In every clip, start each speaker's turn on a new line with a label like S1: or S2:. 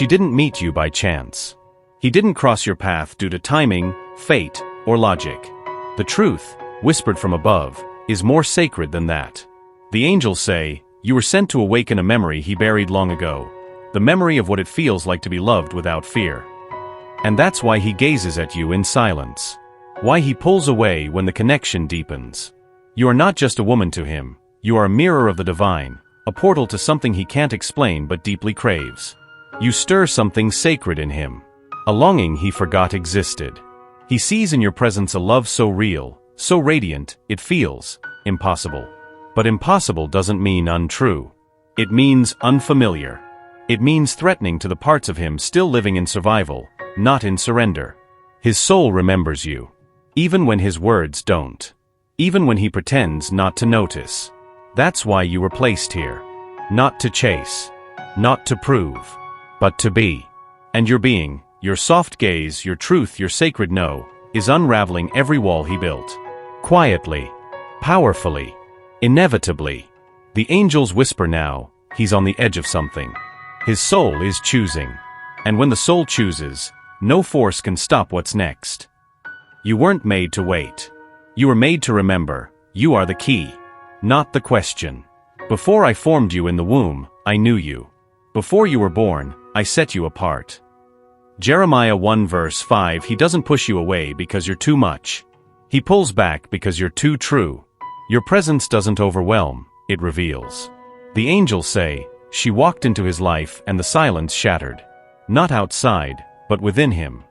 S1: She didn't meet you by chance. He didn't cross your path due to timing, fate, or logic. The truth, whispered from above, is more sacred than that. The angels say, you were sent to awaken a memory he buried long ago, the memory of what it feels like to be loved without fear. And that's why he gazes at you in silence. Why he pulls away when the connection deepens. You are not just a woman to him, you are a mirror of the divine, a portal to something he can't explain but deeply craves. You stir something sacred in him, a longing he forgot existed. He sees in your presence a love so real, so radiant, it feels impossible. But impossible doesn't mean untrue. It means unfamiliar. It means threatening to the parts of him still living in survival, not in surrender. His soul remembers you, even when his words don't. Even when he pretends not to notice. That's why you were placed here. Not to chase. Not to prove. But to be. And your being, your soft gaze, your truth, your sacred no, is unraveling every wall he built. Quietly. Powerfully. Inevitably. The angels whisper now, he's on the edge of something. His soul is choosing. And when the soul chooses, no force can stop what's next. You weren't made to wait. You were made to remember, you are the key, not the question. Before I formed you in the womb, I knew you. Before you were born, I set you apart. Jeremiah 1 verse 5. He doesn't push you away because you're too much. He pulls back because you're too true. Your presence doesn't overwhelm, it reveals. The angels say, she walked into his life and the silence shattered. Not outside, but within him.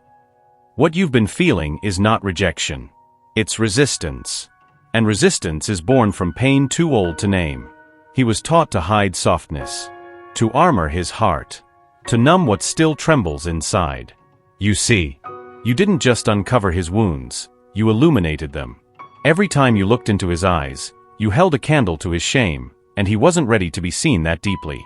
S1: What you've been feeling is not rejection. It's resistance. And resistance is born from pain too old to name. He was taught to hide softness. To armor his heart. To numb what still trembles inside. You see, you didn't just uncover his wounds, you illuminated them. Every time you looked into his eyes, you held a candle to his shame, and he wasn't ready to be seen that deeply.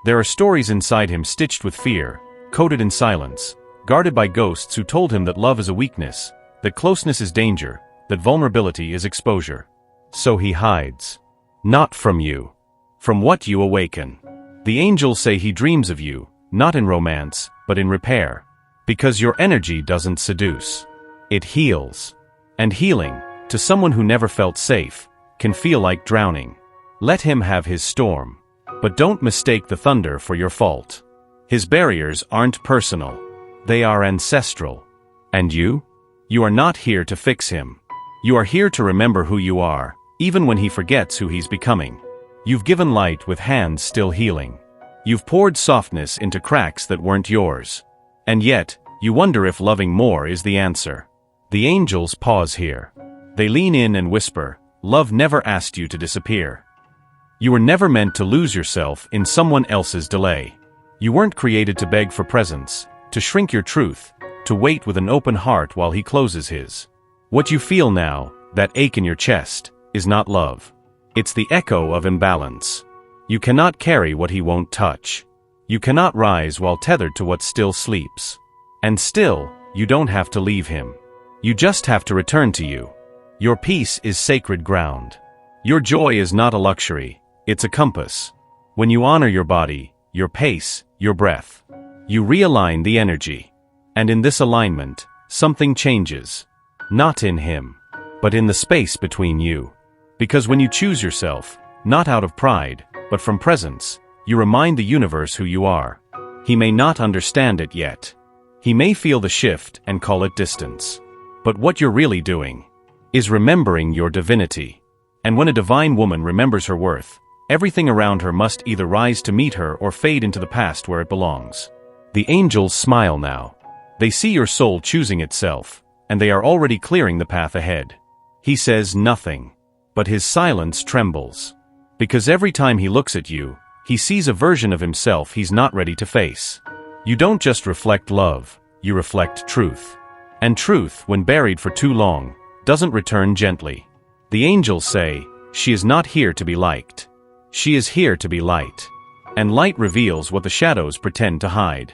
S1: There are stories inside him stitched with fear, coated in silence, guarded by ghosts who told him that love is a weakness, that closeness is danger, that vulnerability is exposure. So he hides. Not from you. From what you awaken. The angels say he dreams of you, not in romance, but in repair. Because your energy doesn't seduce. It heals. And healing, to someone who never felt safe, can feel like drowning. Let him have his storm. But don't mistake the thunder for your fault. His barriers aren't personal. They are ancestral. And you? You are not here to fix him. You are here to remember who you are, even when he forgets who he's becoming. You've given light with hands still healing. You've poured softness into cracks that weren't yours. And yet, you wonder if loving more is the answer. The angels pause here. They lean in and whisper, love never asked you to disappear. You were never meant to lose yourself in someone else's delay. You weren't created to beg for presence, to shrink your truth, to wait with an open heart while he closes his. What you feel now, that ache in your chest, is not love. It's the echo of imbalance. You cannot carry what he won't touch. You cannot rise while tethered to what still sleeps. And still, you don't have to leave him. You just have to return to you. Your peace is sacred ground. Your joy is not a luxury, it's a compass. When you honor your body, your pace, your breath, you realign the energy. And in this alignment, something changes. Not in him, but in the space between you. Because when you choose yourself, not out of pride, but from presence, you remind the universe who you are. He may not understand it yet. He may feel the shift and call it distance. But what you're really doing is remembering your divinity. And when a divine woman remembers her worth, everything around her must either rise to meet her or fade into the past where it belongs. The angels smile now. They see your soul choosing itself, and they are already clearing the path ahead. He says nothing, but his silence trembles. Because every time he looks at you, he sees a version of himself he's not ready to face. You don't just reflect love, you reflect truth. And truth, when buried for too long, doesn't return gently. The angels say, she is not here to be liked. She is here to be light. And light reveals what the shadows pretend to hide.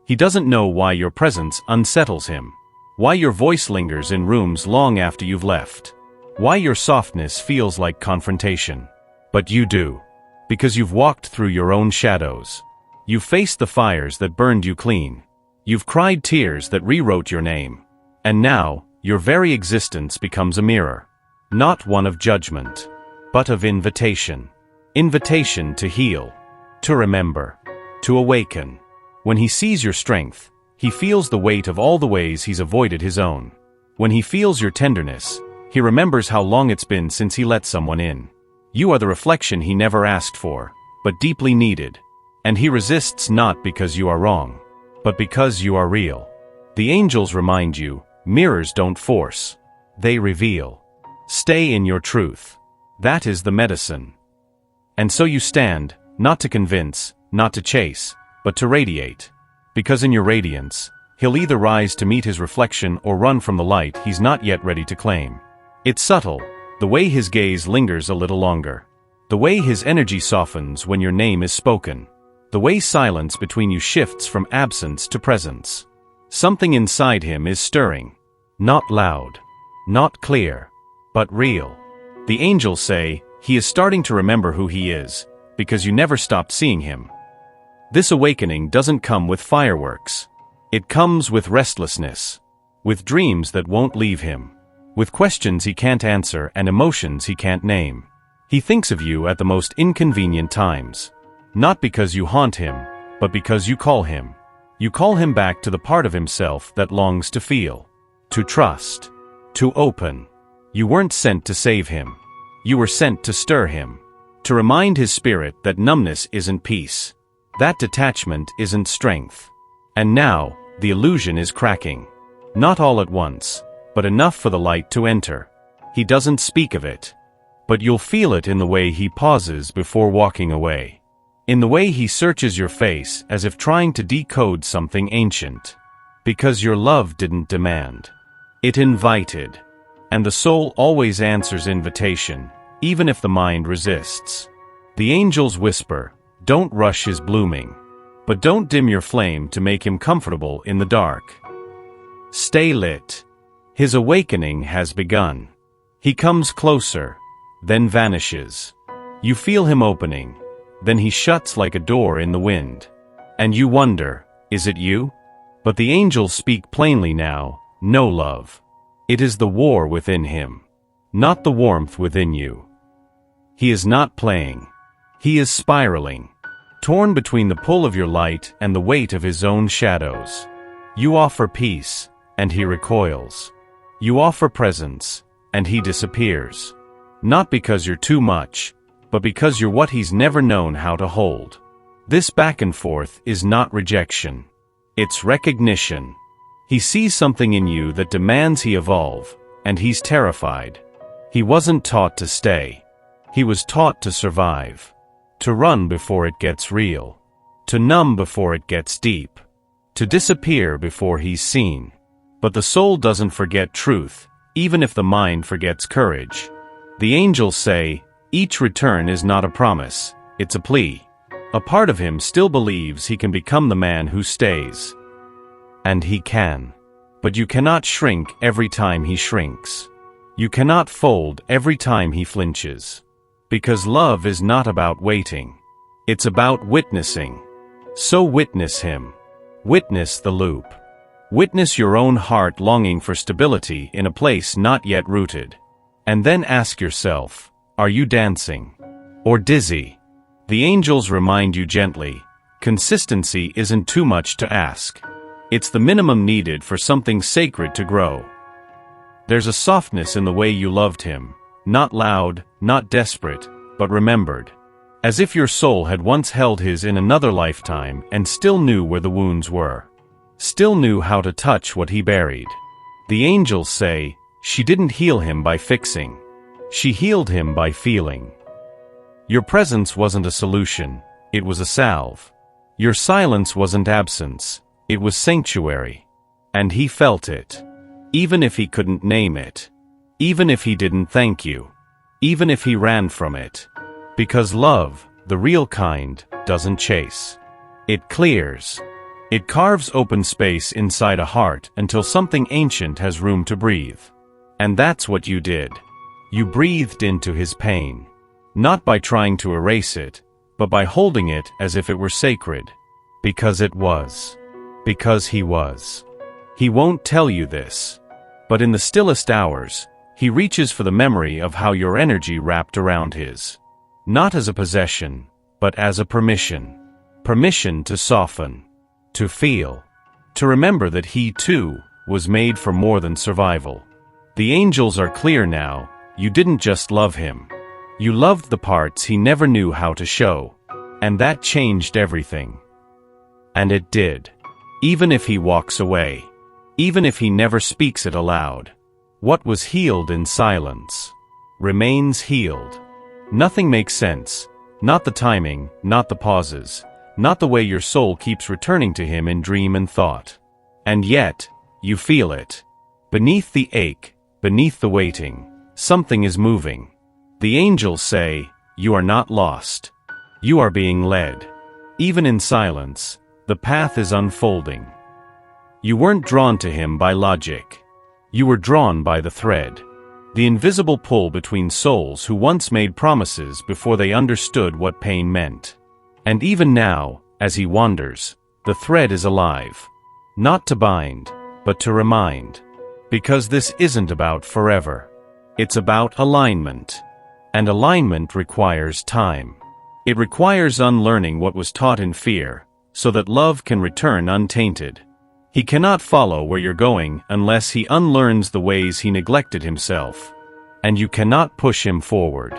S1: He doesn't know why your presence unsettles him. Why your voice lingers in rooms long after you've left. Why your softness feels like confrontation. But you do. Because you've walked through your own shadows. You've faced the fires that burned you clean. You've cried tears that rewrote your name. And now, your very existence becomes a mirror. Not one of judgment, but of invitation. Invitation to heal, to remember, to awaken. When he sees your strength, he feels the weight of all the ways he's avoided his own. When he feels your tenderness, he remembers how long it's been since he let someone in. You are the reflection he never asked for, but deeply needed. And he resists not because you are wrong, but because you are real. The angels remind you, mirrors don't force, they reveal. Stay in your truth. That is the medicine. And so you stand, not to convince, not to chase, but to radiate. Because in your radiance, he'll either rise to meet his reflection or run from the light he's not yet ready to claim. It's subtle, the way his gaze lingers a little longer. The way his energy softens when your name is spoken. The way silence between you shifts from absence to presence. Something inside him is stirring. Not loud, not clear, but real. The angels say, he is starting to remember who he is, because you never stopped seeing him. This awakening doesn't come with fireworks. It comes with restlessness, with dreams that won't leave him, with questions he can't answer and emotions he can't name. He thinks of you at the most inconvenient times. Not because you haunt him, but because you call him. You call him back to the part of himself that longs to feel, to trust, to open. You weren't sent to save him. You were sent to stir him, to remind his spirit that numbness isn't peace, that detachment isn't strength. And now, the illusion is cracking. Not all at once, but enough for the light to enter. He doesn't speak of it, but you'll feel it in the way he pauses before walking away. In the way he searches your face as if trying to decode something ancient. Because your love didn't demand. It invited. And the soul always answers invitation, even if the mind resists. The angels whisper, don't rush his blooming. But don't dim your flame to make him comfortable in the dark. Stay lit. His awakening has begun. He comes closer, then vanishes. You feel him opening, then he shuts like a door in the wind. And you wonder, is it you? But the angels speak plainly now, no love. It is the war within him, not the warmth within you. He is not playing. He is spiraling, torn between the pull of your light and the weight of his own shadows. You offer peace, and he recoils. You offer presence, and he disappears. Not because you're too much, but because you're what he's never known how to hold. This back and forth is not rejection. It's recognition. He sees something in you that demands he evolve, and he's terrified. He wasn't taught to stay. He was taught to survive. To run before it gets real. To numb before it gets deep. To disappear before he's seen. But the soul doesn't forget truth, even if the mind forgets courage. The angels say, each return is not a promise, it's a plea. A part of him still believes he can become the man who stays. And he can. But you cannot shrink every time he shrinks. You cannot fold every time he flinches. Because love is not about waiting. It's about witnessing. So witness him. Witness the loop. Witness your own heart longing for stability in a place not yet rooted. And then ask yourself, are you dancing? Or dizzy? The angels remind you gently, consistency isn't too much to ask. It's the minimum needed for something sacred to grow. There's a softness in the way you loved him, not loud, not desperate, but remembered. As if your soul had once held his in another lifetime and still knew where the wounds were. Still knew how to touch what he buried. The angels say, she didn't heal him by fixing. She healed him by feeling. Your presence wasn't a solution, it was a salve. Your silence wasn't absence, it was sanctuary. And he felt it. Even if he couldn't name it. Even if he didn't thank you. Even if he ran from it. Because love, the real kind, doesn't chase. It clears. It carves open space inside a heart until something ancient has room to breathe. And that's what you did. You breathed into his pain. Not by trying to erase it, but by holding it as if it were sacred. Because it was. Because he was. He won't tell you this. But in the stillest hours, he reaches for the memory of how your energy wrapped around his. Not as a possession, but as a permission. Permission to soften. To feel. To remember that he, too, was made for more than survival. The angels are clear now. You didn't just love him. You loved the parts he never knew how to show. And that changed everything. And it did. Even if he walks away. Even if he never speaks it aloud. What was healed in silence remains healed. Nothing makes sense. Not the timing, not the pauses, not the way your soul keeps returning to him in dream and thought. And yet, you feel it. Beneath the ache, beneath the waiting, something is moving. The angels say, you are not lost. You are being led. Even in silence, the path is unfolding. You weren't drawn to him by logic. You were drawn by the thread. The invisible pull between souls who once made promises before they understood what pain meant. And even now, as he wanders, the thread is alive. Not to bind, but to remind. Because this isn't about forever. It's about alignment. And alignment requires time. It requires unlearning what was taught in fear, so that love can return untainted. He cannot follow where you're going unless he unlearns the ways he neglected himself. And you cannot push him forward.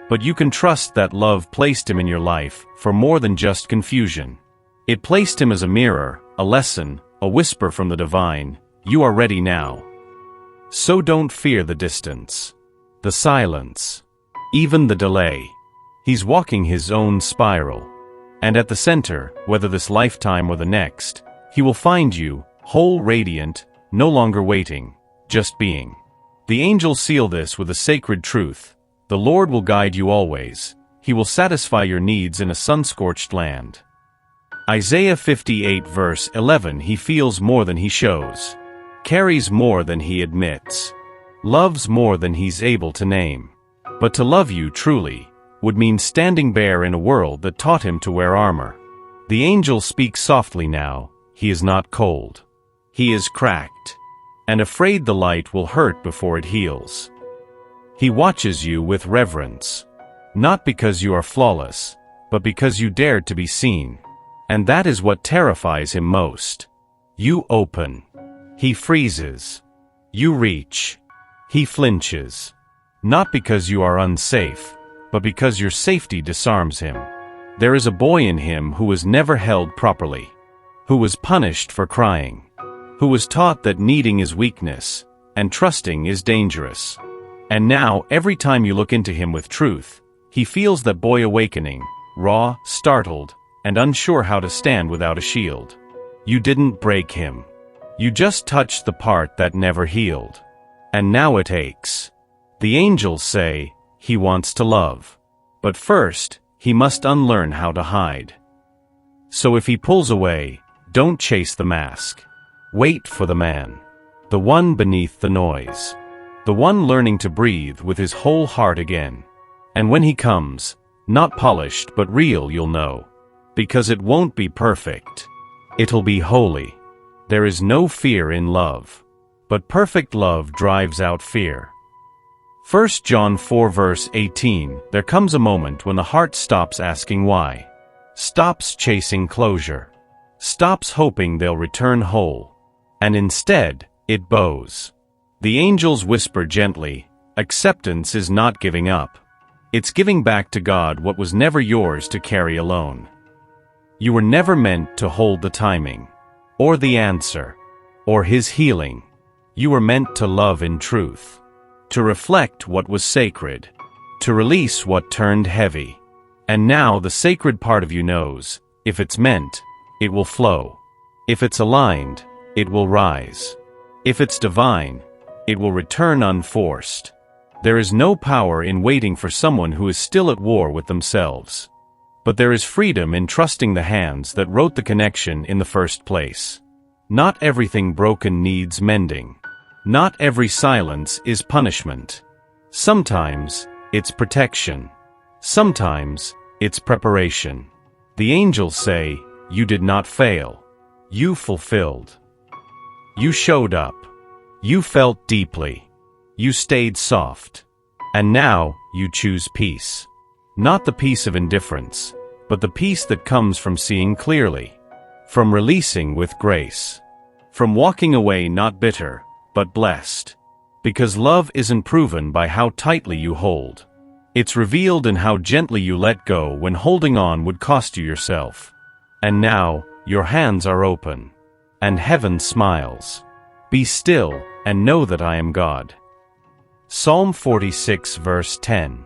S1: But you can trust that love placed him in your life for more than just confusion. It placed him as a mirror, a lesson, a whisper from the divine. You are ready now. So don't fear the distance. The silence. Even the delay. He's walking his own spiral. And at the center, whether this lifetime or the next, he will find you, whole, radiant, no longer waiting, just being. The angels seal this with a sacred truth. The Lord will guide you always. He will satisfy your needs in a sun-scorched land. Isaiah 58 verse 11. He feels more than he shows. Carries more than he admits. Loves more than he's able to name. But to love you truly would mean standing bare in a world that taught him to wear armor. The angel speaks softly now. He is not cold. He is cracked. And afraid the light will hurt before it heals. He watches you with reverence. Not because you are flawless, but because you dared to be seen. And that is what terrifies him most. You open. He freezes. You reach. He flinches. Not because you are unsafe, but because your safety disarms him. There is a boy in him who was never held properly. Who was punished for crying. Who was taught that needing is weakness, and trusting is dangerous. And now, every time you look into him with truth, he feels that boy awakening, raw, startled, and unsure how to stand without a shield. You didn't break him. You just touched the part that never healed. And now it aches. The angels say, he wants to love. But first, he must unlearn how to hide. So if he pulls away, don't chase the mask. Wait for the man. The one beneath the noise. The one learning to breathe with his whole heart again. And when he comes, not polished but real, you'll know. Because it won't be perfect. It'll be holy. There is no fear in love. But perfect love drives out fear. 1 John 4 verse 18. There comes a moment when the heart stops asking why. Stops chasing closure. Stops hoping they'll return whole. And instead, it bows. The angels whisper gently, acceptance is not giving up. It's giving back to God what was never yours to carry alone. You were never meant to hold the timing, or the answer, or his healing. You were meant to love in truth, to reflect what was sacred, to release what turned heavy. And now the sacred part of you knows, if it's meant, it will flow. If it's aligned, it will rise. If it's divine, it will return unforced. There is no power in waiting for someone who is still at war with themselves. But there is freedom in trusting the hands that wrote the connection in the first place. Not everything broken needs mending. Not every silence is punishment. Sometimes, it's protection. Sometimes, it's preparation. The angels say, You did not fail. You fulfilled. You showed up. You felt deeply. You stayed soft. And now, you choose peace. Not the peace of indifference, but the peace that comes from seeing clearly. From releasing with grace. From walking away not bitter, but blessed. Because love isn't proven by how tightly you hold. It's revealed in how gently you let go when holding on would cost you yourself. And now, your hands are open. And heaven smiles. Be still, and know that I am God. Psalm 46 verse 10.